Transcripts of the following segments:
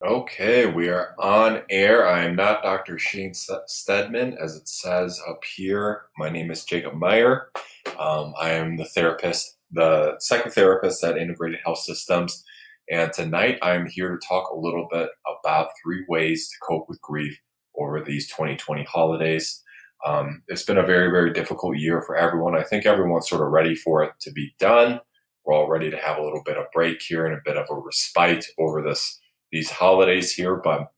Okay, we are on air. I am not Dr. Shane Stedman, as it says up here. My name is Jacob Meyer. I am the therapist, the psychotherapist at Integrated Health Systems. And tonight I'm here to talk a little bit about 3 ways to cope with grief over these 2020 holidays. It's been a very, very difficult year for everyone. I think everyone's sort of ready for it to be done. We're all ready to have a little bit of break here and a bit of a respite over these holidays here. But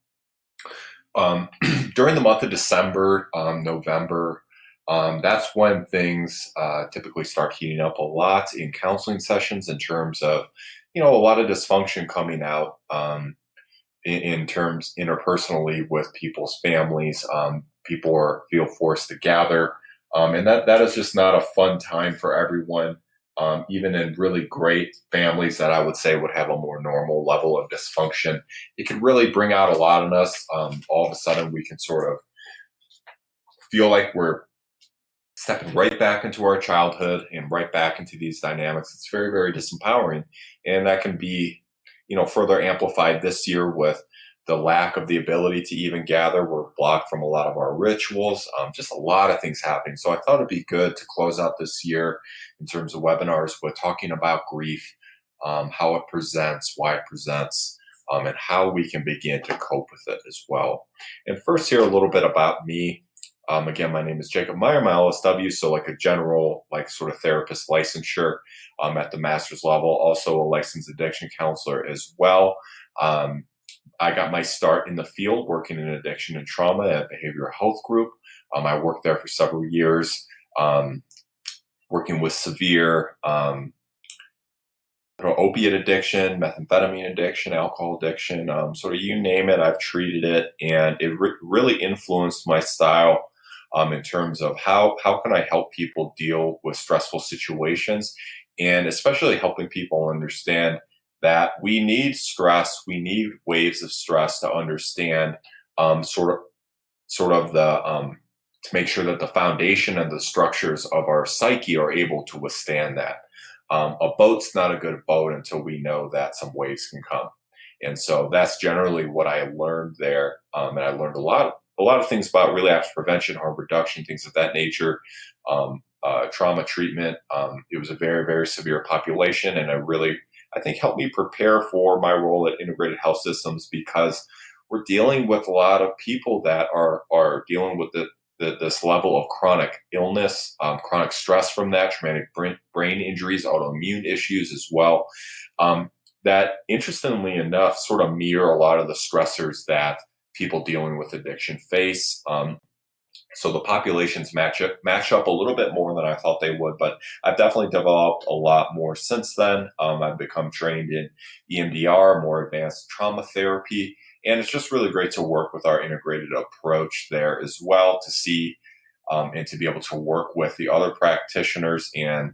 um, during the month of December, November, that's when things typically start heating up a lot in counseling sessions in terms of, a lot of dysfunction coming out in terms interpersonally with people's families. Feel forced to gather, and that is just not a fun time for everyone. Even in really great families that I would say would have a more normal level of dysfunction, it can really bring out a lot in us. All of a sudden, we can sort of feel like we're stepping right back into our childhood and right back into these dynamics. It's very, very disempowering. And that can be, further amplified this year with the lack of the ability to even gather. We're blocked from a lot of our rituals, just a lot of things happening. So I thought it'd be good to close out this year in terms of webinars with talking about grief, how it presents, why it presents, and how we can begin to cope with it as well. And first, here a little bit about me. Again, my name is Jacob Meyer, my LSW, so like a general, like sort of therapist licensure at the master's level, also a licensed addiction counselor as well. I got my start in the field working in addiction and trauma at Behavioral Health Group. I worked there for several years, working with severe opiate addiction, methamphetamine addiction, alcohol addiction, sort of you name it, I've treated it, and it really influenced my style in terms of how can I help people deal with stressful situations, and especially helping people understand that we need stress, we need waves of stress to understand sort of the to make sure that the foundation and the structures of our psyche are able to withstand that. A boat's not a good boat until we know that some waves can come. And so that's generally what I learned there. And I learned a lot of things about relapse prevention, harm reduction, things of that nature, trauma treatment. It was a very, very severe population, and I think helped me prepare for my role at Integrated Health Systems, because we're dealing with a lot of people that are dealing with this level of chronic illness, chronic stress from that, traumatic brain injuries, autoimmune issues as well, that interestingly enough sort of mirror a lot of the stressors that people dealing with addiction face. So the populations match up a little bit more than I thought they would, but I've definitely developed a lot more since then. I've become trained in EMDR, more advanced trauma therapy, and it's just really great to work with our integrated approach there as well, to see and to be able to work with the other practitioners. And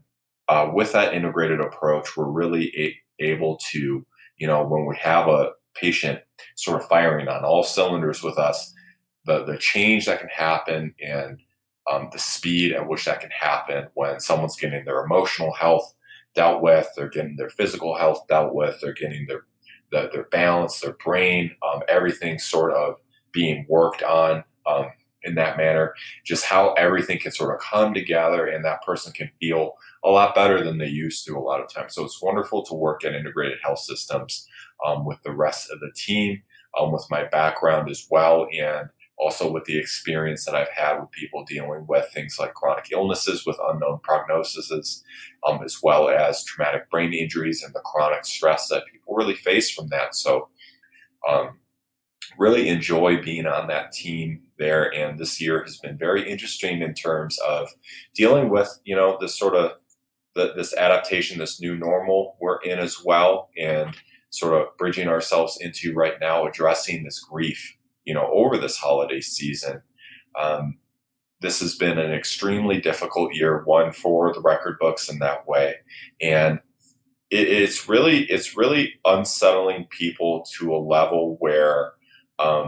with that integrated approach, we're really able to, when we have a patient sort of firing on all cylinders with us, the change that can happen, and the speed at which that can happen when someone's getting their emotional health dealt with, they're getting their physical health dealt with, they're getting their balance, their brain, everything sort of being worked on in that manner, just how everything can sort of come together and that person can feel a lot better than they used to a lot of times. So it's wonderful to work at Integrated Health Systems with the rest of the team, with my background as well, and also with the experience that I've had with people dealing with things like chronic illnesses with unknown prognoses, as well as traumatic brain injuries and the chronic stress that people really face from that. So really enjoy being on that team there. And this year has been very interesting in terms of dealing with, this sort of this adaptation, this new normal we're in as well, and sort of bridging ourselves into right now addressing this grief over this holiday season. This has been an extremely difficult year, one for the record books in that way. And it's really unsettling people to a level where a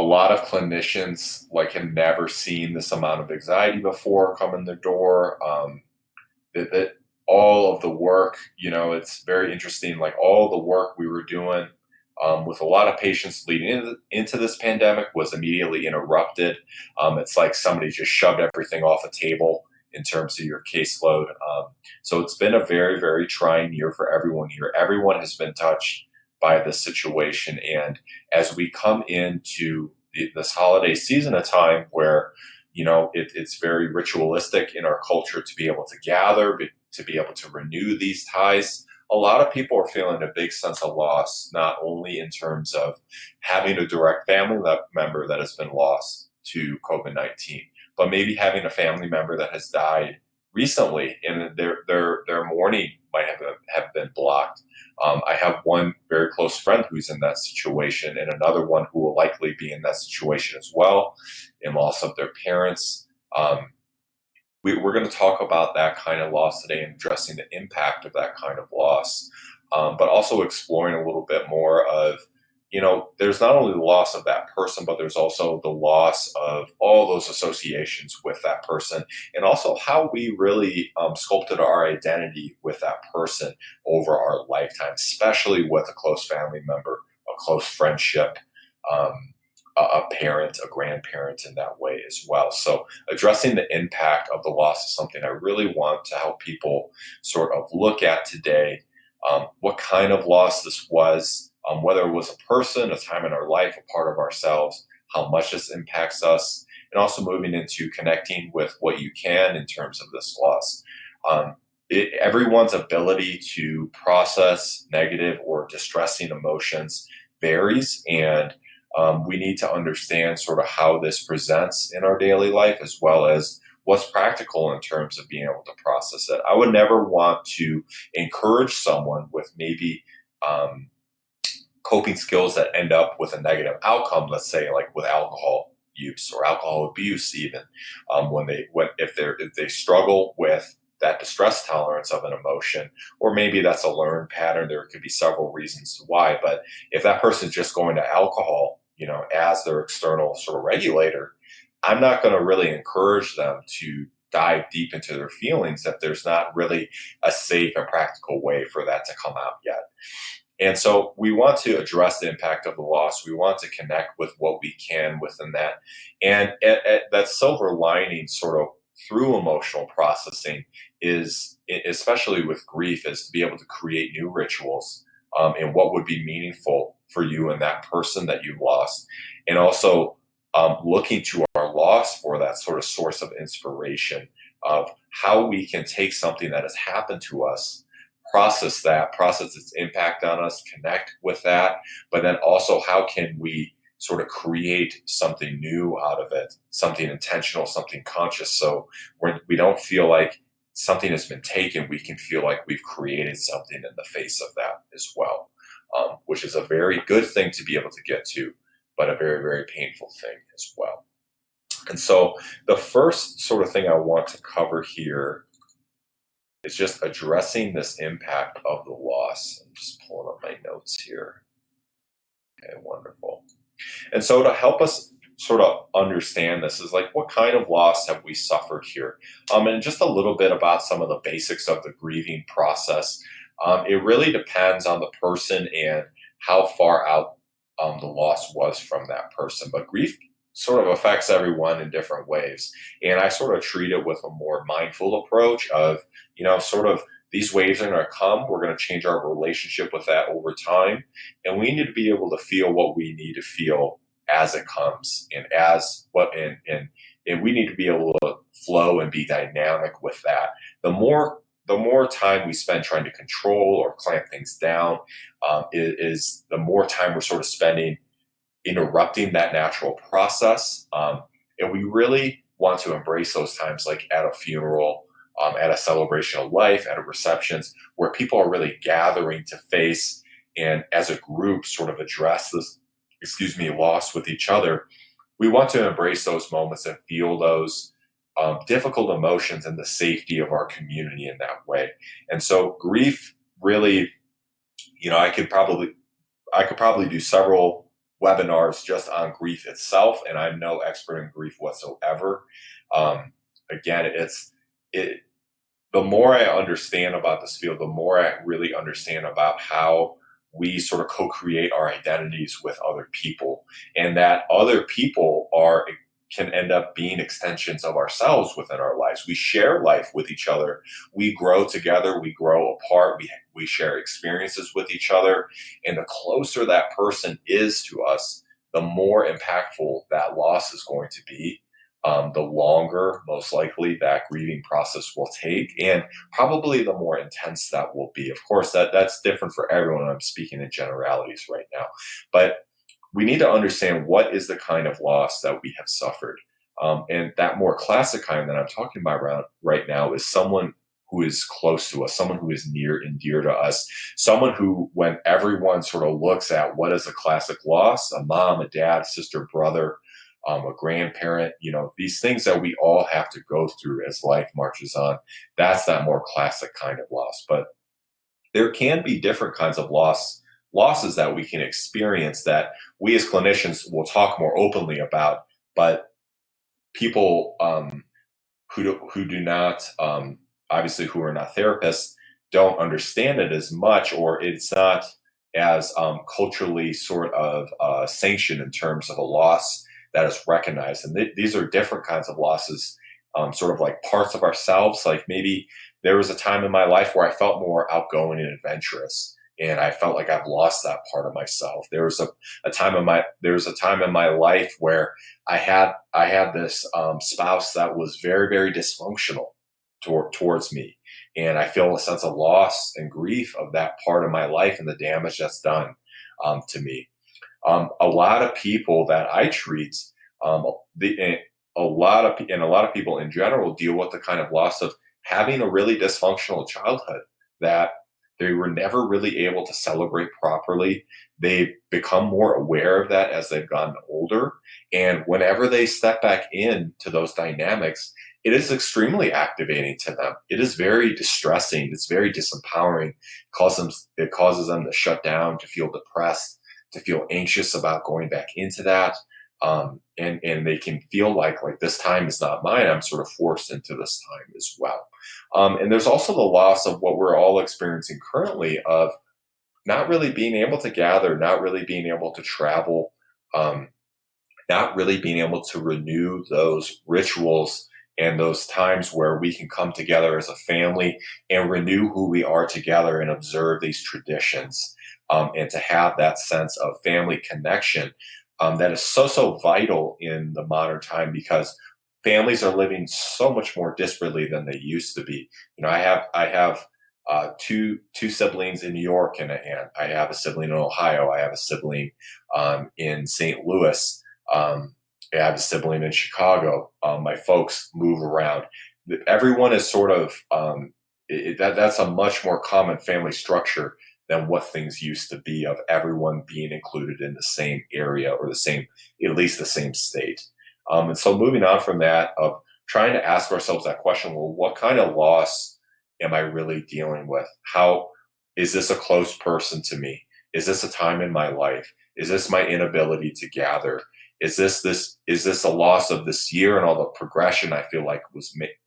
lot of clinicians have never seen this amount of anxiety before come in the door. That all of the work, it's very interesting, like all the work we were doing with a lot of patients leading into this pandemic was immediately interrupted. It's like somebody just shoved everything off a table in terms of your caseload. So it's been a very, very trying year for everyone here. Everyone has been touched by this situation. And as we come into this holiday season, a time where, it's very ritualistic in our culture to be able to gather, to be able to renew these ties. A lot of people are feeling a big sense of loss, not only in terms of having a direct family member that has been lost to COVID-19, but maybe having a family member that has died recently, and their mourning might have been blocked. I have one very close friend who's in that situation, and another one who will likely be in that situation as well, in loss of their parents. We're going to talk about that kind of loss today and addressing the impact of that kind of loss, but also exploring a little bit more of, there's not only the loss of that person, but there's also the loss of all those associations with that person, and also how we really sculpted our identity with that person over our lifetime, especially with a close family member, a close friendship. Um, a parent, a grandparent in that way as well. So addressing the impact of the loss is something I really want to help people sort of look at today. What kind of loss this was, whether it was a person, a time in our life, a part of ourselves, how much this impacts us, and also moving into connecting with what you can in terms of this loss. Everyone's ability to process negative or distressing emotions varies, and we need to understand sort of how this presents in our daily life, as well as what's practical in terms of being able to process it. I would never want to encourage someone with maybe coping skills that end up with a negative outcome, let's say like with alcohol use or alcohol abuse, even if they struggle with that distress tolerance of an emotion, or maybe that's a learned pattern. There could be several reasons why, but if that person's just going to alcohol, as their external sort of regulator, I'm not going to really encourage them to dive deep into their feelings if there's not really a safe and practical way for that to come out yet. And so we want to address the impact of the loss. We want to connect with what we can within that. And that silver lining sort of through emotional processing is, especially with grief, is to be able to create new rituals, and what would be meaningful for you and that person that you've lost. And also looking to our loss for that sort of source of inspiration of how we can take something that has happened to us, process its impact on us, connect with that, but then also how can we sort of create something new out of it, something intentional, something conscious, so we don't feel like something has been taken. We can feel like we've created something in the face of that as well, which is a very good thing to be able to get to, but a very, very painful thing as well. And so the first sort of thing I want to cover here is just addressing this impact of the loss. I'm just pulling up my notes here. Okay, wonderful. And so to help us sort of understand this is like, what kind of loss have we suffered here? And just a little bit about some of the basics of the grieving process. It really depends on the person and how far out the loss was from that person. But grief sort of affects everyone in different ways. And I sort of treat it with a more mindful approach of, sort of these waves are going to come. We're going to change our relationship with that over time. And we need to be able to feel what we need to feel as it comes, and and we need to be able to flow and be dynamic with that. The more time we spend trying to control or clamp things down, is the more time we're sort of spending interrupting that natural process. And we really want to embrace those times, like at a funeral, at a celebration of life, at a receptions, where people are really gathering to face and as a group sort of address this, loss with each other. We want to embrace those moments and feel those difficult emotions in the safety of our community in that way. And so grief really, I could probably do several webinars just on grief itself, and I'm no expert in grief whatsoever. Again, the more I understand about this field, the more I really understand about how we sort of co-create our identities with other people, and that other people are can end up being extensions of ourselves within our lives. We share life with each other. We grow together. We grow apart. We share experiences with each other. And the closer that person is to us, the more impactful that loss is going to be. The longer, most likely, that grieving process will take, and probably the more intense that will be. Of course, that's different for everyone. I'm speaking in generalities right now, but we need to understand what is the kind of loss that we have suffered. And that more classic kind that I'm talking about right now is someone who is close to us, someone who is near and dear to us, someone who, when everyone sort of looks at what is a classic loss, a mom, a dad, a sister, brother, a grandparent, these things that we all have to go through as life marches on, that's that more classic kind of loss. But there can be different kinds of losses that we can experience that we as clinicians will talk more openly about, but people who do not obviously who are not therapists don't understand it as much, or it's not as culturally sort of sanctioned in terms of a loss that is recognized. And these are different kinds of losses, sort of like parts of ourselves. Like maybe there was a time in my life where I felt more outgoing and adventurous, and I felt like I've lost that part of myself. There was a time in my life where I had this spouse that was very, very dysfunctional towards me, and I feel a sense of loss and grief of that part of my life and the damage that's done to me. A lot of people that I treat, a lot of people in general deal with the kind of loss of having a really dysfunctional childhood that they were never really able to celebrate properly. They've become more aware of that as they've gotten older. And whenever they step back into those dynamics, it is extremely activating to them. It is very distressing. It's very disempowering. It causes them to shut down, to feel depressed, to feel anxious about going back into that. And they can feel like this time is not mine. I'm sort of forced into this time as well. And there's also the loss of what we're all experiencing currently of not really being able to gather, not really being able to travel, um, not really being able to renew those rituals and those times where we can come together as a family and renew who we are together and observe these traditions, and to have that sense of family connection, that is so vital in the modern time because families are living so much more disparately than they used to be. I have two siblings in New York, and I have a sibling in Ohio. I have a sibling in St. Louis. I have a sibling in Chicago. My folks move around. Everyone is sort of that's a much more common family structure than what things used to be, of everyone being included in the same area or at least the same state. And so moving on from that, of trying to ask ourselves that question, well, what kind of loss am I really dealing with? How is this a close person to me? Is this a time in my life? Is this my inability to gather? Is this a loss of this year and all the progression I feel like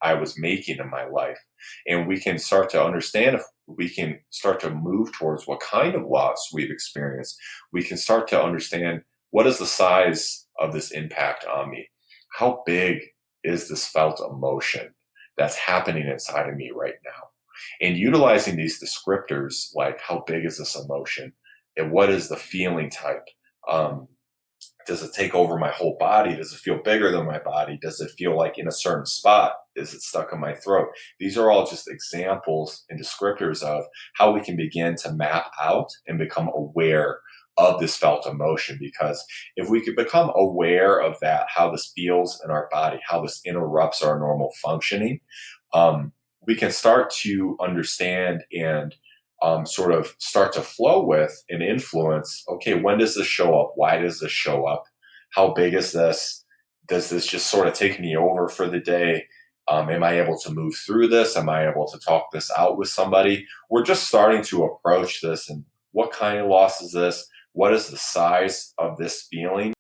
I was making in my life? And we can start to understand, if we can start to move towards what kind of loss we've experienced. We can start to understand, what is the size of this impact on me? How big is this felt emotion that's happening inside of me right now? And utilizing these descriptors, like how big is this emotion and what is the feeling type? Does it take over my whole body? Does it feel bigger than my body? Does it feel like in a certain spot? Is it stuck in my throat? These are all just examples and descriptors of how we can begin to map out and become aware of this felt emotion. Because if we could become aware of that, how this feels in our body, how this interrupts our normal functioning, we can start to understand and sort of start to flow with and influence. Okay, when does this show up? Why does this show up? How big is this? Does this just sort of take me over for the day? Am I able to move through this? Am I able to talk this out with somebody? We're just starting to approach this. And what kind of loss is this? What is the size of this feeling?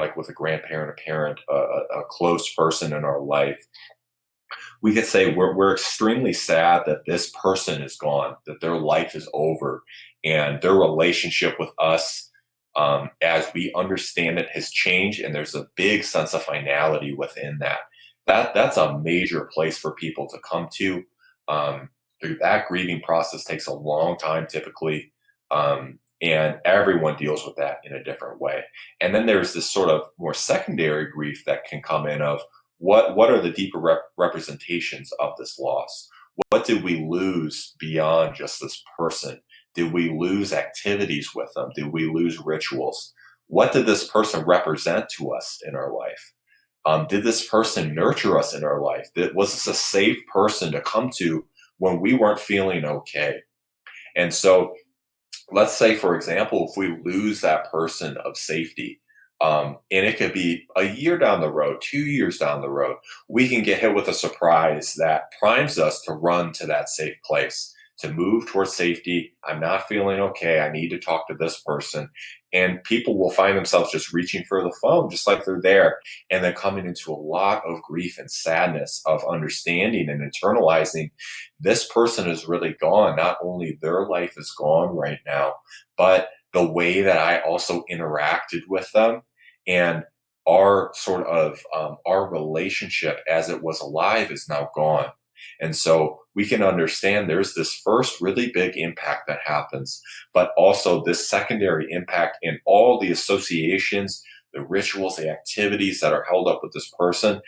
like with a grandparent, a parent, a close person in our life, we could say we're extremely sad that this person is gone, that their life is over, and their relationship with us, as we understand it, has changed, and there's a big sense of finality within that. That's a major place for people to come to. Um, that grieving process takes a long time, typically, and everyone deals with that in a different way. And then there's this sort of more secondary grief that can come in of what are the deeper representations of this loss? What did we lose beyond just this person? Did we lose activities with them? Did we lose rituals? What did this person represent to us in our life? Did this person nurture us in our life? Was this a safe person to come to when we weren't feeling okay? And so let's say, for example, if we lose that person of safety, and it could be a year down the road, 2 years down the road, we can get hit with a surprise that primes us to run to that safe place, to move towards safety. I'm not feeling okay. I need to talk to this person. And people will find themselves just reaching for the phone, just like they're there, and then coming into a lot of grief and sadness of understanding and internalizing this person is really gone. Not only their life is gone right now, but the way that I also interacted with them and our sort of our relationship as it was alive is now gone. And so we can understand there's this first really big impact that happens, but also this secondary impact in all the associations, the rituals, the activities that are held up with this person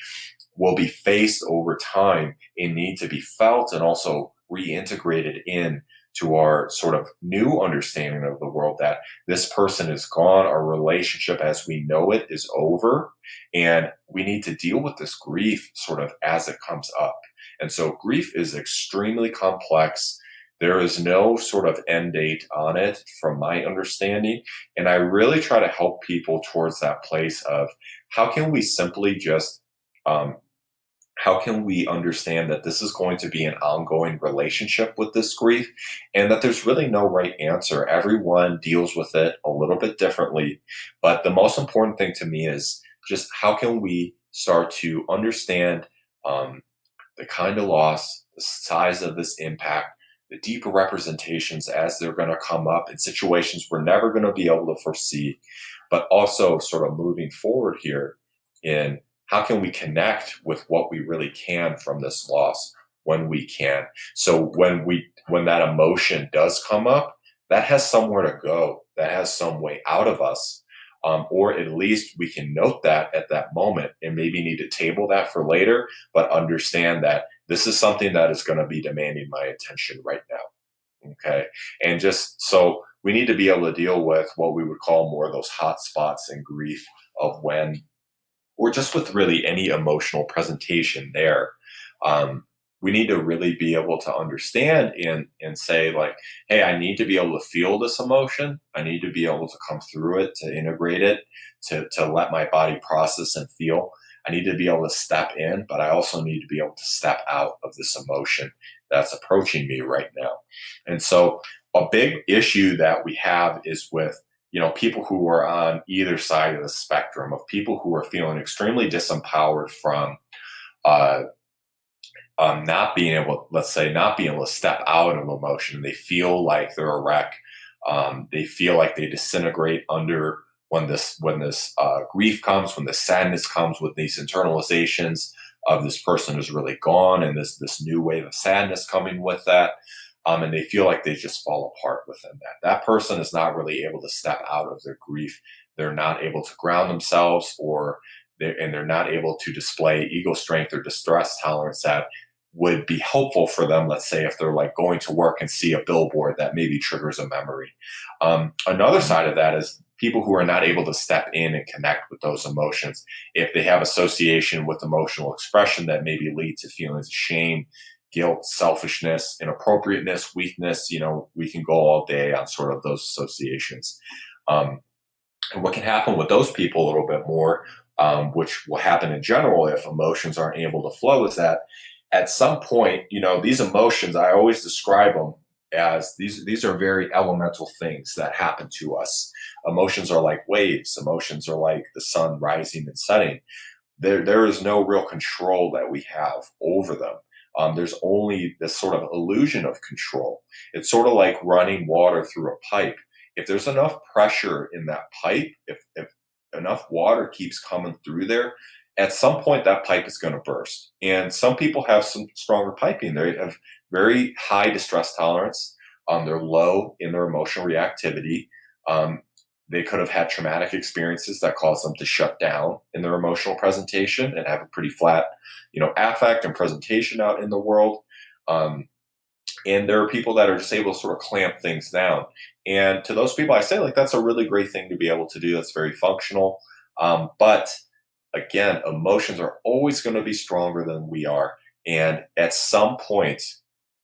will be faced over time and need to be felt and also reintegrated in to our sort of new understanding of the world, that this person is gone, our relationship as we know it is over, and we need to deal with this grief sort of as it comes up. And so grief is extremely complex. There is no sort of end date on it from my understanding. And I really try to help people towards that place of how can we simply just um, how can we understand that this is going to be an ongoing relationship with this grief and that there's really no right answer? Everyone deals with it a little bit differently. But the most important thing to me is just how can we start to understand um, the kind of loss, the size of this impact, the deeper representations as they're going to come up in situations we're never going to be able to foresee, but also sort of moving forward here in how can we connect with what we really can from this loss when we can. So when that emotion does come up, that has somewhere to go, that has some way out of us, or at least we can note that at that moment and maybe need to table that for later, but understand that this is something that is going to be demanding my attention right now. Okay. And just so we need to be able to deal with what we would call more of those hot spots in grief of when, or just with really any emotional presentation there. Um, we need to really be able to understand and say like, hey, I need to be able to feel this emotion. I need to be able to come through it, to integrate it, to let my body process and feel. I need to be able to step in, but I also need to be able to step out of this emotion that's approaching me right now. And so a big issue that we have is with people who are on either side of the spectrum, of people who are feeling extremely disempowered from uh, not being able, let's say, not being able to step out of emotion. They feel like they're a wreck. They feel like they disintegrate under when this grief comes, when the sadness comes, with these internalizations of this person is really gone, and this new wave of sadness coming with that. And they feel like they just fall apart within that. That person is not really able to step out of their grief. They're not able to ground themselves, and they're not able to display ego strength or distress tolerance that would be helpful for them. Let's say if they're like going to work and see a billboard that maybe triggers a memory. Another side of that is people who are not able to step in and connect with those emotions. If they have association with emotional expression that maybe lead to feelings of shame, guilt, selfishness, inappropriateness, weakness, we can go all day on sort of those associations. And what can happen with those people a little bit more, which will happen in general if emotions aren't able to flow, is that at some point, these emotions, I always describe them as these are very elemental things that happen to us. Emotions are like waves. Emotions are like the sun rising and setting. There is no real control that we have over them. There's only this sort of illusion of control. It's sort of like running water through a pipe. If there's enough pressure in that pipe, if enough water keeps coming through there, at some point that pipe is going to burst. And some people have some stronger piping. They have very high distress tolerance. They're low in their emotional reactivity. Um, they could have had traumatic experiences that caused them to shut down in their emotional presentation and have a pretty flat, affect and presentation out in the world. Um, and there are people that are just able to sort of clamp things down. And to those people, I say, like, that's a really great thing to be able to do. That's very functional. But again, emotions are always going to be stronger than we are. And at some point,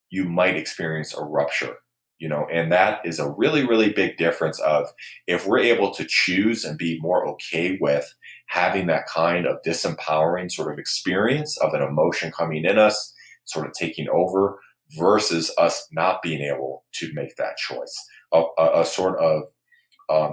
you might experience a rupture, and that is a really, really big difference of if we're able to choose and be more okay with having that kind of disempowering sort of experience of an emotion coming in us, sort of taking over, versus us not being able to make that choice. A sort of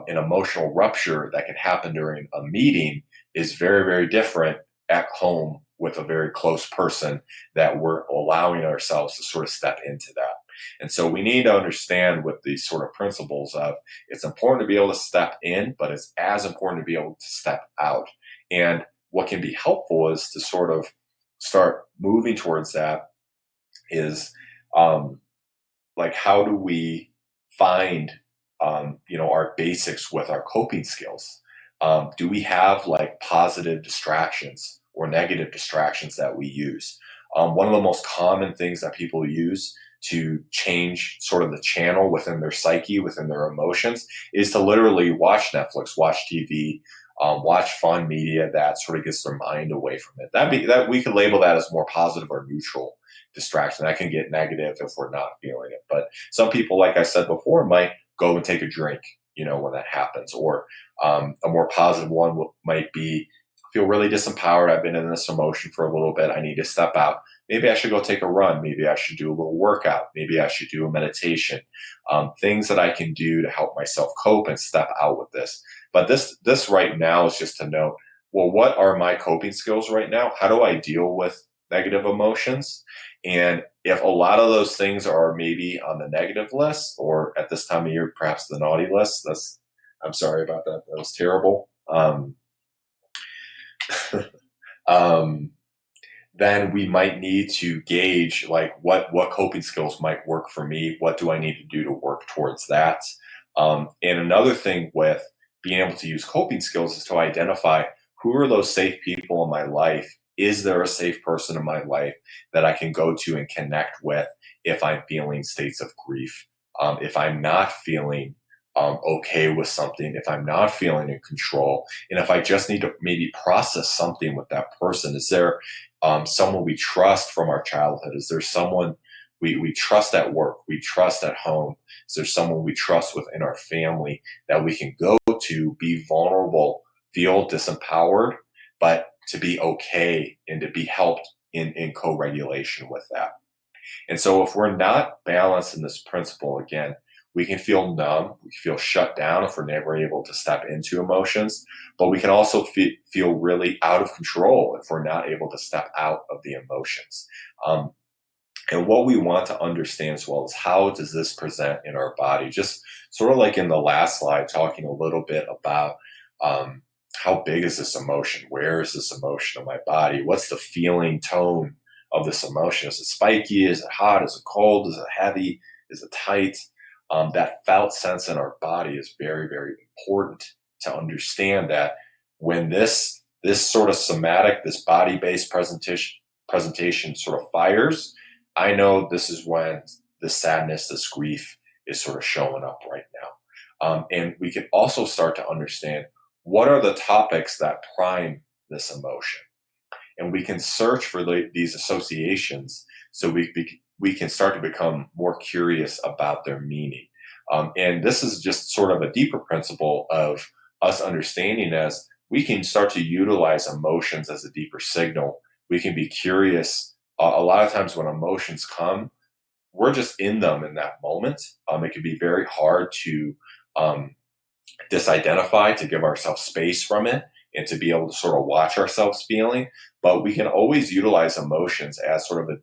an emotional rupture that can happen during a meeting is very, very different at home with a very close person that we're allowing ourselves to sort of step into that. And so we need to understand with these sort of principles of it's important to be able to step in, but it's as important to be able to step out. And what can be helpful is to sort of start moving towards that is like, how do we find our basics with our coping skills? Do we have like positive distractions or negative distractions that we use? One of the most common things that people use to change sort of the channel within their psyche, within their emotions, is to literally watch Netflix, watch TV, watch fun media that sort of gets their mind away from it. That we could label that as more positive or neutral distraction. That can get negative if we're not feeling it. But some people, like I said before, might go and take a drink, when that happens. Or a more positive one might be, feel really disempowered. I've been in this emotion for a little bit. I need to step out. Maybe I should go take a run. Maybe I should do a little workout. Maybe I should do a meditation. Things that I can do to help myself cope and step out with this. But this right now is just to know, well, what are my coping skills right now? How do I deal with negative emotions? And if a lot of those things are maybe on the negative list, or at this time of year, perhaps the naughty list, I'm sorry about that. That was terrible. Um, then we might need to gauge like what coping skills might work for me. What do I need to do to work towards that? And another thing with being able to use coping skills is to identify who are those safe people in my life. Is there a safe person in my life that I can go to and connect with if I'm feeling states of grief? If I'm not feeling okay with something, if I'm not feeling in control, and if I just need to maybe process something with that person? Is there someone we trust from our childhood? Is there someone we trust at work, we trust at home? Is there someone we trust within our family that we can go to, be vulnerable, feel disempowered, but to be okay and to be helped in co-regulation with that? And so if we're not balanced in this principle, again, we can feel numb, we can feel shut down if we're never able to step into emotions, but we can also feel really out of control if we're not able to step out of the emotions. And what we want to understand as well is, how does this present in our body? Just sort of like in the last slide, talking a little bit about how big is this emotion? Where is this emotion in my body? What's the feeling tone of this emotion? Is it spiky? Is it hot? Is it cold? Is it heavy? Is it tight? That felt sense in our body is very, very important to understand that when this sort of somatic, this body-based presentation sort of fires, I know this is when the sadness, this grief is sort of showing up right now. And we can also start to understand, what are the topics that prime this emotion? And we can search for these associations, so we can start to become more curious about their meaning. And this is just sort of a deeper principle of us understanding, as we can start to utilize emotions as a deeper signal. We can be curious. A lot of times when emotions come, we're just in them in that moment. It can be very hard to um, disidentify, to give ourselves space from it, and to be able to sort of watch ourselves feeling. But we can always utilize emotions as sort of a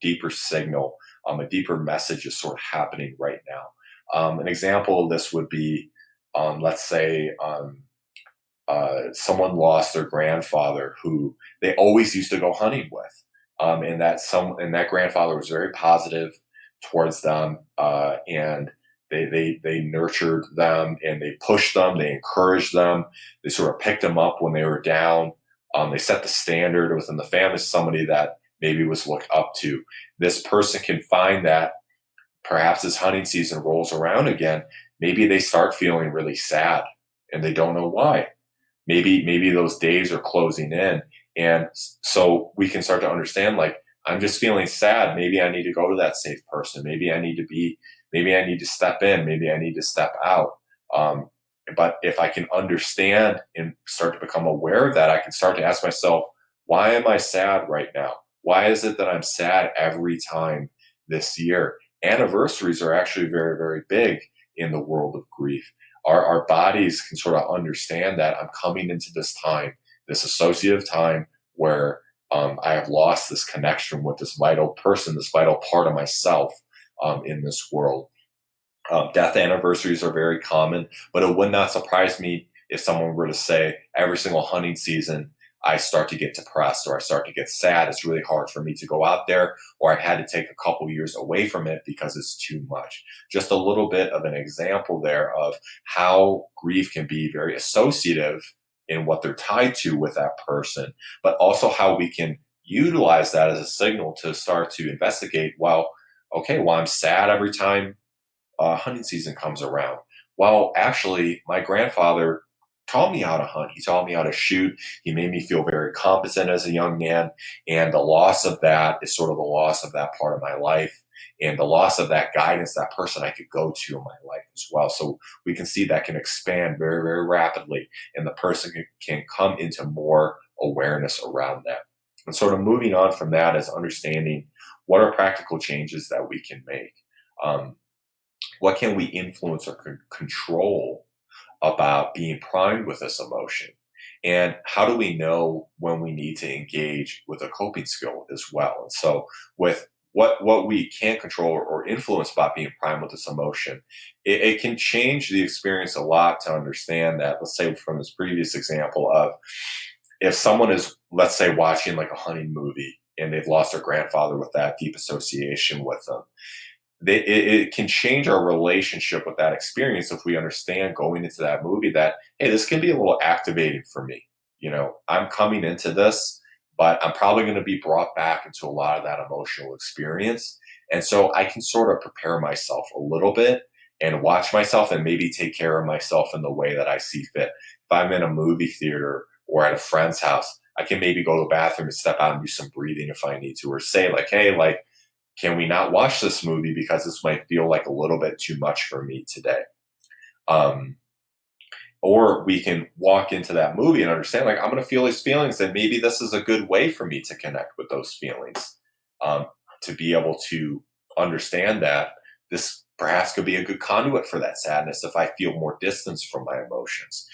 deeper signal. A deeper message is sort of happening right now. An example of this would be, let's say, someone lost their grandfather who they always used to go hunting with, and that grandfather was very positive towards them, and they nurtured them and they pushed them, they encouraged them, they sort of picked them up when they were down. They set the standard within the family, somebody that maybe was looked up to. This person can find that perhaps as hunting season rolls around again, maybe they start feeling really sad and they don't know why. Maybe those days are closing in, and so we can start to understand, like, I'm just feeling sad, maybe I need to go to that safe person, maybe I need to step in, maybe I need to step out. Um, but if I can understand and start to become aware of that, I can start to ask myself, why am I sad right now? Why is it that I'm sad every time this year? Anniversaries are actually very, very big in the world of grief. Our bodies can sort of understand that I'm coming into this time, this associative time where I have lost this connection with this vital person, this vital part of myself in this world. Death anniversaries are very common, but it would not surprise me if someone were to say every single hunting season I start to get depressed or I start to get sad. It's really hard for me to go out there, or I had to take a couple years away from it because it's too much. Just a little bit of an example there of how grief can be very associative in what they're tied to with that person, but also how we can utilize that as a signal to start to investigate. Well, okay, well, I'm sad every time hunting season comes around. Well, actually, my grandfather taught me how to hunt. He taught me how to shoot. He made me feel very competent as a young man. And the loss of that is sort of the loss of that part of my life and the loss of that guidance, that person I could go to in my life as well. So we can see that can expand very, very rapidly, and the person can come into more awareness around that. And sort of moving on from that is understanding what are practical changes that we can make. Um, what can we influence or control about being primed with this emotion? And how do we know when we need to engage with a coping skill as well? And so, with what we can control or influence about being primed with this emotion, it can change the experience a lot to understand that. Let's say from this previous example of, if someone is, let's say, watching like a hunting movie and they've lost their grandfather with that deep association with them, it can change our relationship with that experience if we understand going into that movie that, hey, this can be a little activating for me. I'm coming into this, but I'm probably going to be brought back into a lot of that emotional experience. And so I can sort of prepare myself a little bit and watch myself and maybe take care of myself in the way that I see fit. If I'm in a movie theater or at a friend's house, I can maybe go to the bathroom and step out and do some breathing if I need to, or say, like, hey, like, can we not watch this movie because this might feel like a little bit too much for me today? Um, or we can walk into that movie and understand, like, I'm going to feel these feelings, and maybe this is a good way for me to connect with those feelings, to be able to understand that this perhaps could be a good conduit for that sadness if I feel more distance from my emotions.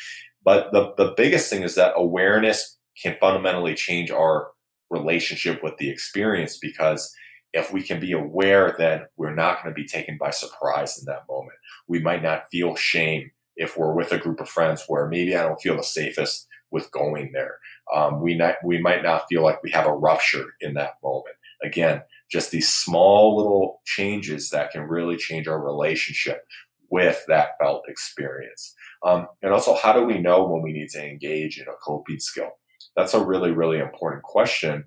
But the biggest thing is that awareness can fundamentally change our relationship with the experience, because if we can be aware, then we're not going to be taken by surprise in that moment. We might not feel shame if we're with a group of friends where maybe I don't feel the safest with going there. We might not feel like we have a rupture in that moment. Again, just these small little changes that can really change our relationship with that felt experience. And also, how do we know when we need to engage in a coping skill? That's a really, really important question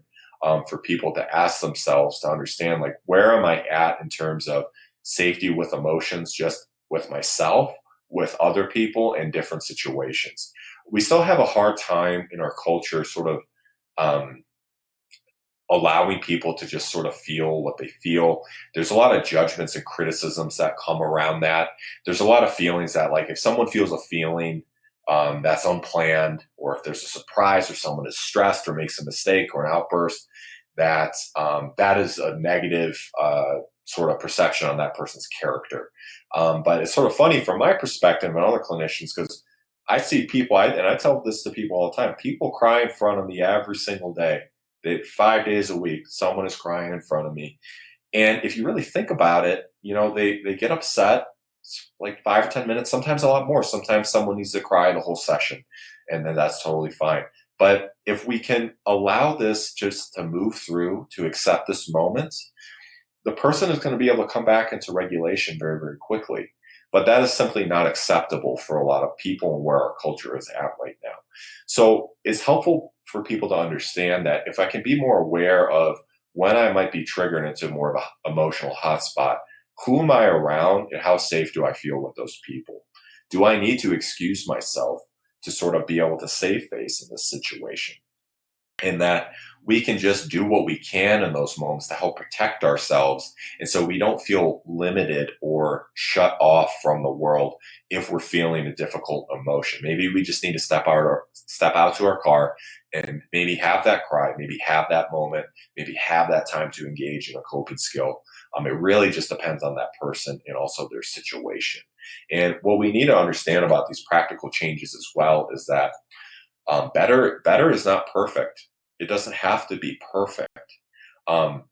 for people to ask themselves, to understand, like, where am I at in terms of safety with emotions, just with myself, with other people, in different situations. We still have a hard time in our culture sort of um, allowing people to just sort of feel what they feel. There's a lot of judgments and criticisms that come around that. There's a lot of feelings that, like, if someone feels a feeling that's unplanned, or if there's a surprise, or someone is stressed or makes a mistake or an outburst, that is a negative sort of perception on that person's character. But it's sort of funny from my perspective and other clinicians because I see people, and I tell this to people all the time, people cry in front of me every single day. 5 days a week, someone is crying in front of me. And if you really think about it, they get upset. It's like 5 or 10 minutes, sometimes a lot more. Sometimes someone needs to cry the whole session, and then that's totally fine. But if we can allow this just to move through, to accept this moment, the person is going to be able to come back into regulation very, very quickly. But that is simply not acceptable for a lot of people and where our culture is at right now. So it's helpful for people to understand that if I can be more aware of when I might be triggered into more of an emotional hotspot, who am I around and how safe do I feel with those people? Do I need to excuse myself to sort of be able to save face in this situation? And that we can just do what we can in those moments to help protect ourselves. And so we don't feel limited or shut off from the world if we're feeling a difficult emotion. Maybe we just need to step out to our car and maybe have that cry, maybe have that moment, maybe have that time to engage in a coping skill. It really just depends on that person and also their situation. And what we need to understand about these practical changes as well is that better is not perfect. It doesn't have to be perfect. Um,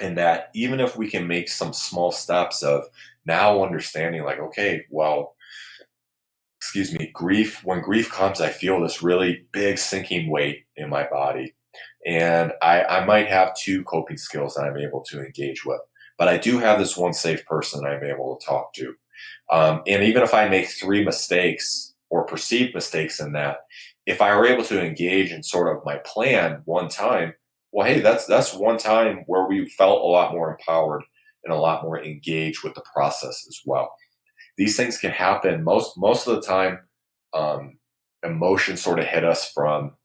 and that even if we can make some small steps of now understanding, like, okay, well, excuse me, when grief comes, I feel this really big sinking weight in my body. And I might have two coping skills that I'm able to engage with, but I do have this one safe person I'm able to talk to. And even if I make three mistakes or perceived mistakes in that, if I were able to engage in sort of my plan one time, well, hey, that's one time where we felt a lot more empowered and a lot more engaged with the process as well. These things can happen most of the time. Emotions sort of hit us from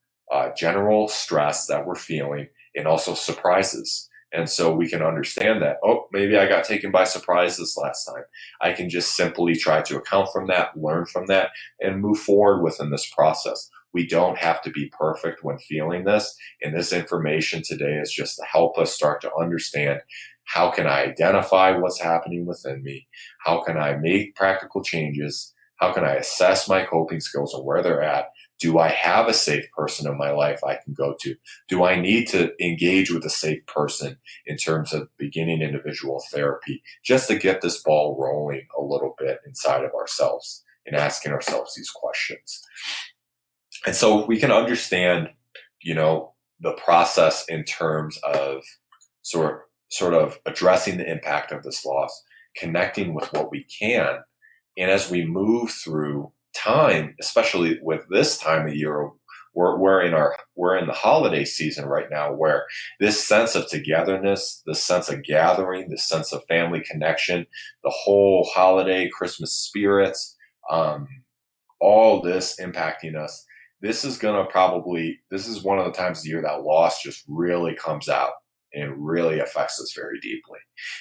general stress that we're feeling and also surprises. And so we can understand that, oh, maybe I got taken by surprise this last time. I can just simply try to account from that, learn from that, and move forward within this process. We don't have to be perfect when feeling this. And this information today is just to help us start to understand, how can I identify what's happening within me? How can I make practical changes? How can I assess my coping skills and where they're at? Do I have a safe person in my life I can go to? Do I need to engage with a safe person in terms of beginning individual therapy just to get this ball rolling a little bit inside of ourselves and asking ourselves these questions? And so we can understand, the process in terms of sort of addressing the impact of this loss, connecting with what we can. And as we move through time, especially with this time of year, we're in the holiday season right now, where this sense of togetherness, this sense of gathering, this sense of family connection, the whole holiday Christmas spirits, all this impacting us. This is one of the times of the year that loss just really comes out and really affects us very deeply.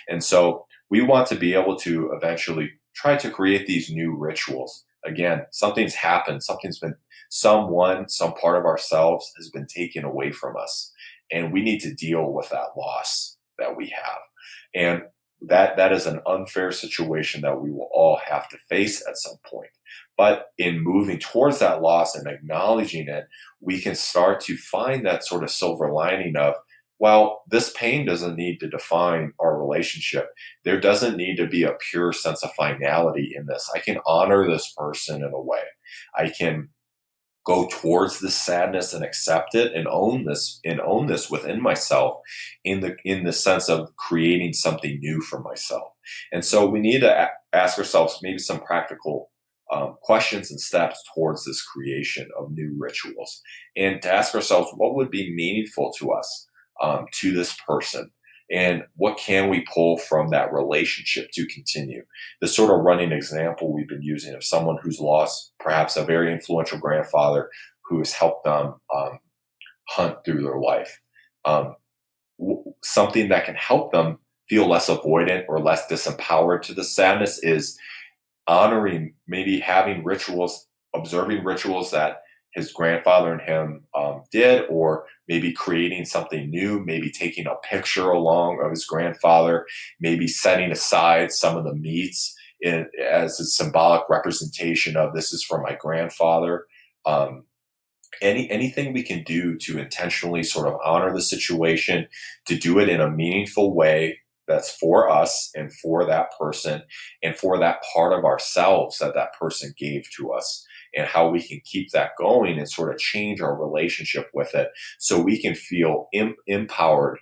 And so we want to be able to eventually try to create these new rituals. Again, something's happened, some part of ourselves has been taken away from us, and we need to deal with that loss that we have. And that is an unfair situation that we will all have to face at some point. But in moving towards that loss and acknowledging it, we can start to find that sort of silver lining of, well, this pain doesn't need to define our relationship. There doesn't need to be a pure sense of finality in this. I can honor this person in a way. I can go towards this sadness and accept it and own this within myself in the sense of creating something new for myself. And so we need to ask ourselves maybe some practical questions and steps towards this creation of new rituals, and to ask ourselves what would be meaningful to us, to this person, and what can we pull from that relationship to continue. The sort of running example we've been using of someone who's lost perhaps a very influential grandfather who has helped them hunt through their life. Something that can help them feel less avoidant or less disempowered to the sadness is honoring, maybe having rituals, observing rituals that his grandfather and him did, or maybe creating something new, maybe taking a picture along of his grandfather, maybe setting aside some of the meats as a symbolic representation of this is from my grandfather. Um, anything we can do to intentionally sort of honor the situation, to do it in a meaningful way that's for us and for that person and for that part of ourselves that that person gave to us, and how we can keep that going and sort of change our relationship with it so we can feel empowered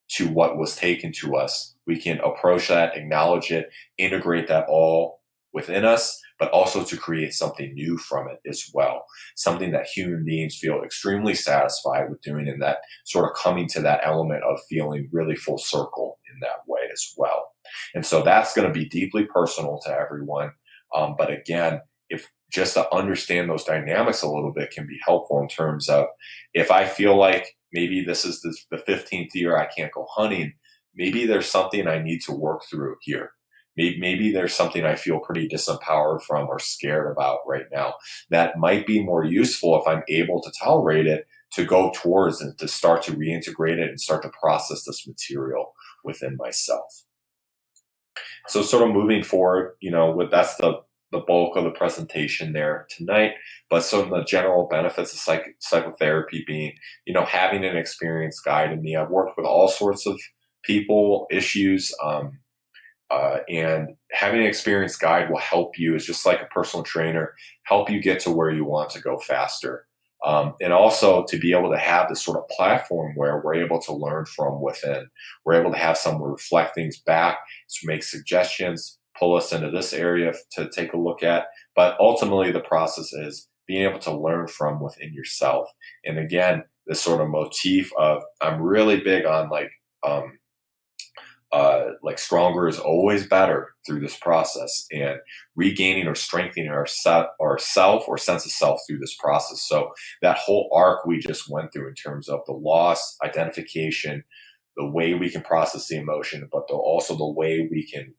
to what was taken to us. We can approach that, acknowledge it, integrate that all within us, but also to create something new from it as well. Something that human beings feel extremely satisfied with doing, and that sort of coming to that element of feeling really full circle in that way as well. And so that's going to be deeply personal to everyone. But again, if just to understand those dynamics a little bit can be helpful in terms of, if I feel like maybe this is the 15th year I can't go hunting, maybe there's something I need to work through here. Maybe there's something I feel pretty disempowered from or scared about right now that might be more useful, if I'm able to tolerate it, to go towards and to start to reintegrate it and start to process this material within myself. So sort of moving forward, that's the bulk of the presentation there tonight. But some of the general benefits of psychotherapy being, having an experienced guide in me. I've worked with all sorts of people, issues, and having an experienced guide will help you, it's just like a personal trainer, help you get to where you want to go faster. And also to be able to have this sort of platform where we're able to learn from within. We're able to have someone reflect things back, to make suggestions, pull us into this area to take a look at. But ultimately, the process is being able to learn from within yourself. And again, this sort of motif of, I'm really big on like stronger is always better through this process, and regaining or strengthening our self or sense of self through this process. So that whole arc we just went through in terms of the loss, identification, the way we can process the emotion, but also the way we can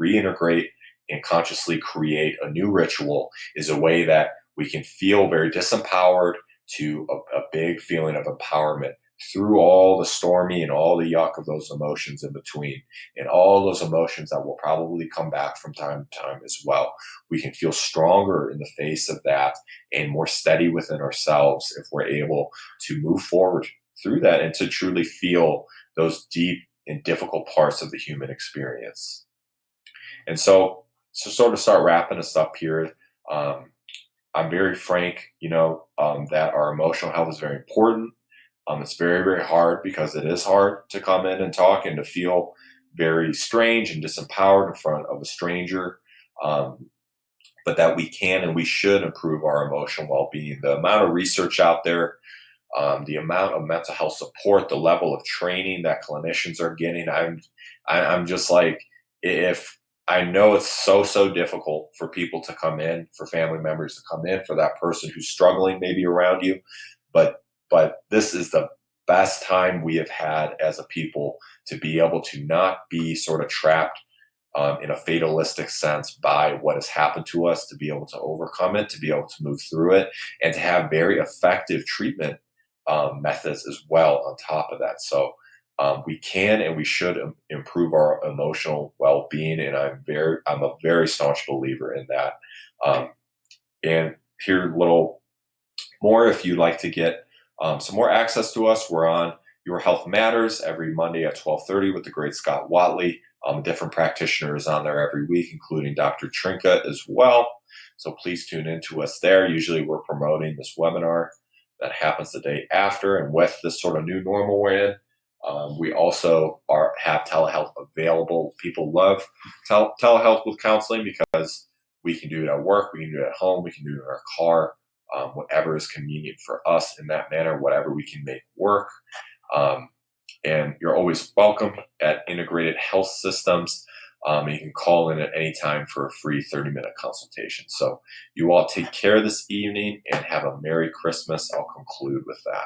reintegrate and consciously create a new ritual, is a way that we can feel very disempowered to a big feeling of empowerment through all the stormy and all the yuck of those emotions in between, and all those emotions that will probably come back from time to time as well. We can feel stronger in the face of that and more steady within ourselves if we're able to move forward through that and to truly feel those deep and difficult parts of the human experience. And so to sort of start wrapping us up here, I'm very frank, that our emotional health is very important. It's very, very hard, because it is hard to come in and talk and to feel very strange and disempowered in front of a stranger. But that we can and we should improve our emotional well-being. The amount of research out there, the amount of mental health support, the level of training that clinicians are getting, I'm just like, if I know it's so difficult for people to come in, for family members to come in, for that person who's struggling maybe around you, but this is the best time we have had as a people to be able to not be sort of trapped in a fatalistic sense by what has happened to us, to be able to overcome it, to be able to move through it, and to have very effective treatment methods as well on top of that. So we can and we should improve our emotional well-being, and I'm a very staunch believer in that. And here a little more, if you'd like to get some more access to us, we're on Your Health Matters every Monday at 12:30 with the great Scott Watley. Different practitioners on there every week, including Dr. Trinka as well. So please tune in to us there. Usually we're promoting this webinar that happens the day after. And with this sort of new normal we're in, we also have telehealth available. People love telehealth with counseling because we can do it at work, we can do it at home, we can do it in our car. Whatever is convenient for us in that manner, whatever we can make work. And you're always welcome at Integrated Health Systems. You can call in at any time for a free 30-minute consultation. So you all take care this evening and have a Merry Christmas. I'll conclude with that.